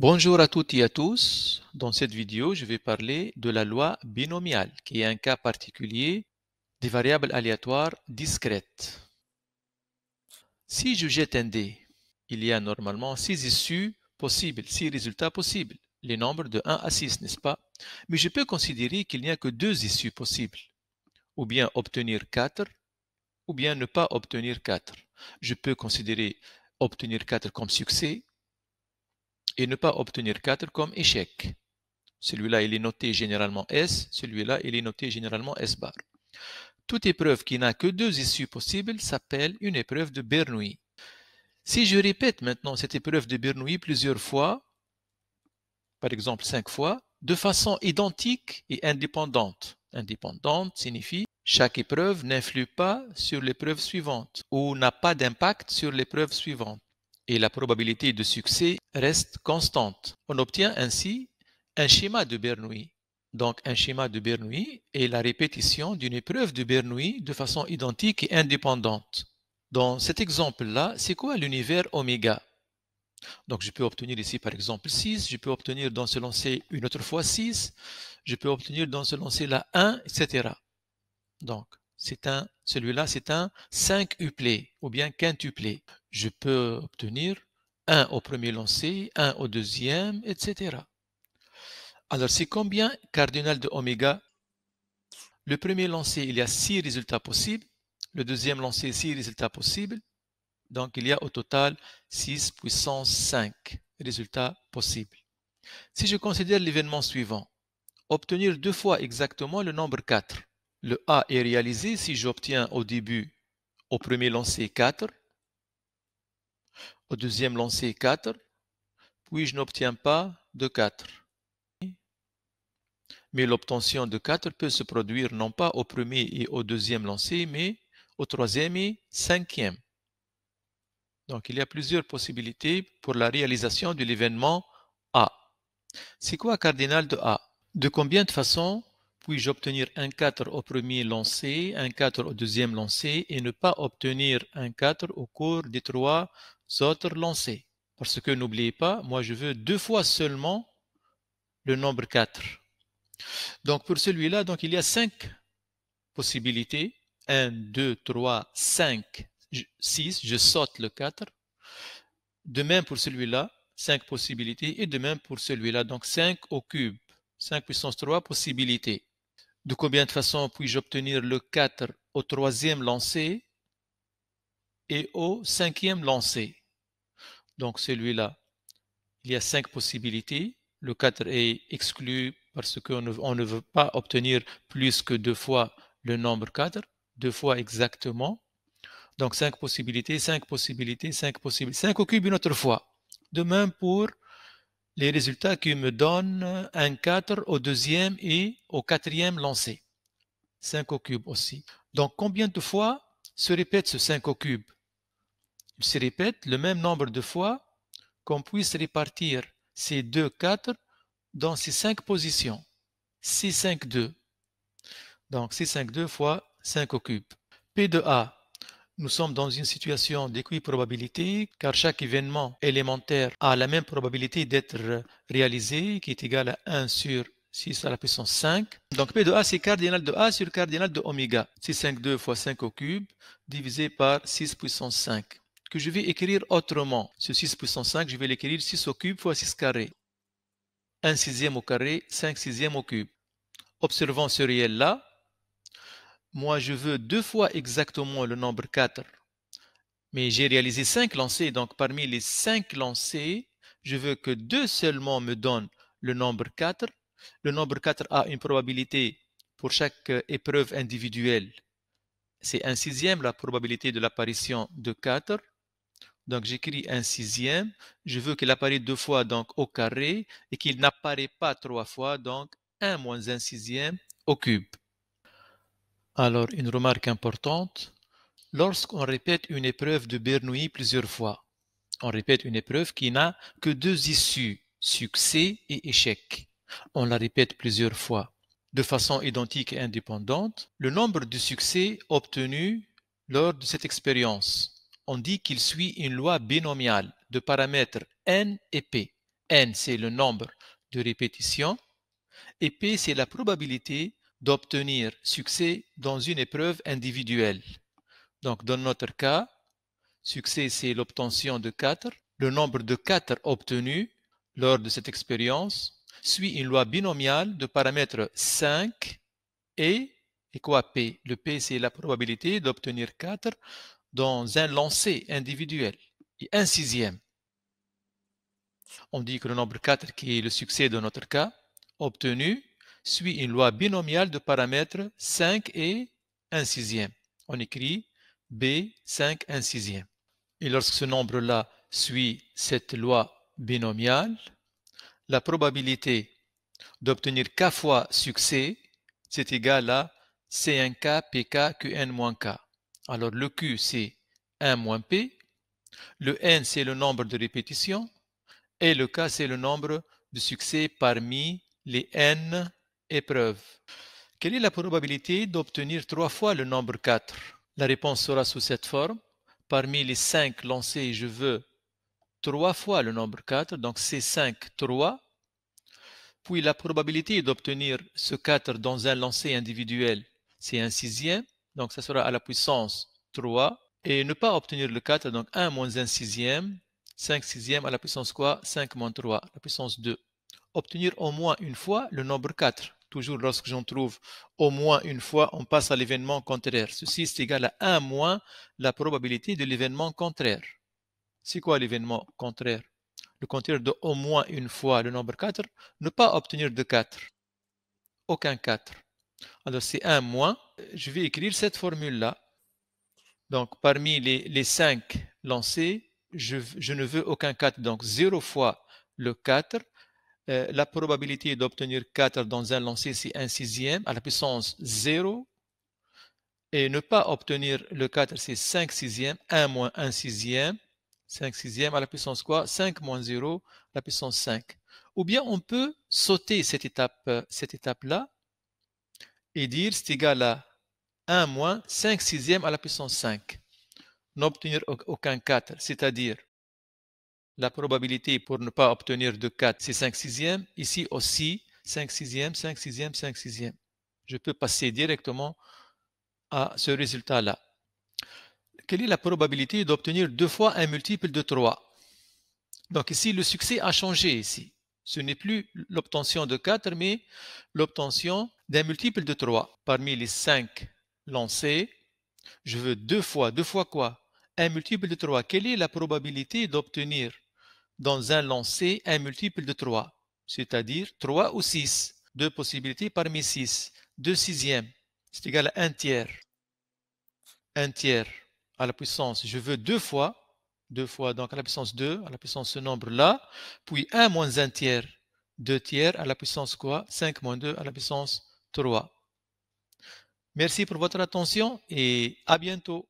Bonjour à toutes et à tous. Dans cette vidéo, je vais parler de la loi binomiale, qui est un cas particulier des variables aléatoires discrètes. Si je jette un dé, il y a normalement 6 issues possibles, 6 résultats possibles, les nombres de 1 à 6, n'est-ce pas? Mais je peux considérer qu'il n'y a que 2 issues possibles, ou bien obtenir 4, ou bien ne pas obtenir 4. Je peux considérer obtenir 4 comme succès et ne pas obtenir 4 comme échec. Celui-là, il est noté généralement S, celui-là, il est noté généralement S bar. Toute épreuve qui n'a que 2 issues possibles s'appelle une épreuve de Bernoulli. Si je répète maintenant cette épreuve de Bernoulli plusieurs fois, par exemple 5 fois, de façon identique et indépendante. Indépendante signifie chaque épreuve n'influe pas sur l'épreuve suivante ou n'a pas d'impact sur l'épreuve suivante. Et la probabilité de succès reste constante. On obtient ainsi un schéma de Bernoulli. Donc un schéma de Bernoulli est la répétition d'une épreuve de Bernoulli de façon identique et indépendante. Dans cet exemple-là, c'est quoi l'univers oméga? Donc je peux obtenir ici par exemple 6, je peux obtenir dans ce lancer une autre fois 6, je peux obtenir dans ce lancer-là 1, etc. Donc celui-là c'est un 5-uplé ou bien quintuplé. Je peux obtenir 1 au premier lancer, 1 au deuxième, etc. Alors c'est combien cardinal de oméga? Le premier lancer, il y a 6 résultats possibles. Le deuxième lancer, 6 résultats possibles. Donc il y a au total 6 puissance 5 résultats possibles. Si je considère l'événement suivant, obtenir 2 fois exactement le nombre 4. Le A est réalisé si j'obtiens au début, au premier lancer 4, au deuxième lancer 4, puis je n'obtiens pas de 4. Mais l'obtention de 4 peut se produire non pas au premier et au deuxième lancer, mais au troisième et cinquième. Donc il y a plusieurs possibilités pour la réalisation de l'événement A. C'est quoi cardinal de A? De combien de façons puis-je obtenir un 4 au premier lancer, un 4 au deuxième lancer et ne pas obtenir un 4 au cours des 3 autres lancers? Parce que n'oubliez pas, moi je veux 2 fois seulement le nombre 4. Donc pour celui-là, donc il y a 5 possibilités. 1, 2, 3, 5, 6, je saute le 4. De même pour celui-là, 5 possibilités. Et de même pour celui-là, donc 5 au cube. 5 puissance 3 possibilités. De combien de façons puis-je obtenir le 4 au troisième lancer et au cinquième lancer? Donc celui-là, il y a 5 possibilités. Le 4 est exclu parce qu'on ne veut pas obtenir plus que 2 fois le nombre 4, 2 fois exactement. Donc 5 possibilités, 5 possibilités, 5 possibilités. 5 au cube une autre fois. De même pour les résultats qui me donnent un 4 au deuxième et au quatrième lancer. 5 au cube aussi. Donc combien de fois se répète ce 5 au cube? Il se répète le même nombre de fois qu'on puisse répartir ces deux 4 dans ces 5 positions. 6, 5, 2. Donc 6, 5, 2 fois 5 au cube. P de A. Nous sommes dans une situation d'équiprobabilité car chaque événement élémentaire a la même probabilité d'être réalisé qui est égale à 1 sur 6 à la puissance 5. Donc P de A c'est cardinal de A sur cardinal de oméga. 652 fois 5 au cube divisé par 6 puissance 5 que je vais écrire autrement. Ce 6 puissance 5 je vais l'écrire 6 au cube fois 6 carré. 1 sixième au carré, 5 sixièmes au cube. Observons ce réel là. Moi, je veux 2 fois exactement le nombre 4. Mais j'ai réalisé 5 lancers, donc parmi les 5 lancers, je veux que 2 seulement me donnent le nombre 4. Le nombre 4 a une probabilité pour chaque épreuve individuelle. C'est 1 sixième la probabilité de l'apparition de 4. Donc j'écris 1 sixième. Je veux qu'il apparaisse 2 fois donc au carré et qu'il n'apparaît pas 3 fois, donc 1 moins 1 sixième au cube. Alors, une remarque importante, lorsqu'on répète une épreuve de Bernoulli plusieurs fois, on répète une épreuve qui n'a que 2 issues, succès et échec. On la répète plusieurs fois de façon identique et indépendante. Le nombre de succès obtenus lors de cette expérience, on dit qu'il suit une loi binomiale de paramètres n et p. N, c'est le nombre de répétitions. Et P, c'est la probabilité d'obtenir succès dans une épreuve individuelle. Donc, dans notre cas, succès, c'est l'obtention de 4. Le nombre de 4 obtenus lors de cette expérience suit une loi binomiale de paramètres 5 et quoi P? Le P, c'est la probabilité d'obtenir 4 dans un lancer individuel. Et un sixième. On dit que le nombre 4, qui est le succès de notre cas, obtenu, suit une loi binomiale de paramètres 5 et 1 sixième. On écrit B, 5, 1 sixième. Et lorsque ce nombre-là suit cette loi binomiale, la probabilité d'obtenir K fois succès, c'est égal à C1K, PK, QN-K. Alors le Q, c'est 1 moins P. Le N, c'est le nombre de répétitions. Et le K, c'est le nombre de succès parmi les N épreuves. Quelle est la probabilité d'obtenir 3 fois le nombre 4? La réponse sera sous cette forme. Parmi les 5 lancés, je veux 3 fois le nombre 4, donc c'est 5, 3. Puis la probabilité d'obtenir ce 4 dans un lancer individuel, c'est 1 sixième, donc ça sera à la puissance 3. Et ne pas obtenir le 4, donc 1 moins 1 sixième, 5 sixième à la puissance quoi? 5 moins 3, à la puissance 2. Obtenir au moins une fois le nombre 4. Toujours lorsque j'en trouve au moins une fois, on passe à l'événement contraire. Ceci est égal à 1 moins la probabilité de l'événement contraire. C'est quoi l'événement contraire? Le contraire de au moins une fois le nombre 4, ne pas obtenir de 4. Aucun 4. Alors c'est 1 moins. Je vais écrire cette formule-là. Donc parmi les 5 lancés, je ne veux aucun 4. Donc 0 fois le 4. La probabilité d'obtenir 4 dans un lancer, c'est 1 sixième à la puissance 0. Et ne pas obtenir le 4, c'est 5 sixièmes. 1 moins 1 sixième. 5 sixièmes à la puissance quoi? 5 moins 0 à la puissance 5. Ou bien on peut sauter cette étape-là et dire c'est égal à 1 moins 5 sixièmes à la puissance 5. N'obtenir aucun 4, c'est-à-dire la probabilité pour ne pas obtenir de 4, c'est 5 sixièmes. Ici aussi, 5 sixièmes, 5 sixièmes, 5 sixièmes. Je peux passer directement à ce résultat-là. Quelle est la probabilité d'obtenir 2 fois un multiple de 3? Donc ici, le succès a changé ici. Ce n'est plus l'obtention de 4, mais l'obtention d'un multiple de 3. Parmi les 5 lancés, je veux 2 fois. 2 fois quoi? Un multiple de 3. Quelle est la probabilité d'obtenir dans un lancer un multiple de 3? C'est-à-dire 3 ou 6. 2 possibilités parmi 6. 2 sixièmes. C'est égal à 1 tiers. 1 tiers à la puissance, je veux 2 fois, donc à la puissance 2, à la puissance ce nombre-là, puis 1 moins 1 tiers, 2 tiers à la puissance quoi? 5 moins 2 à la puissance 3. Merci pour votre attention et à bientôt.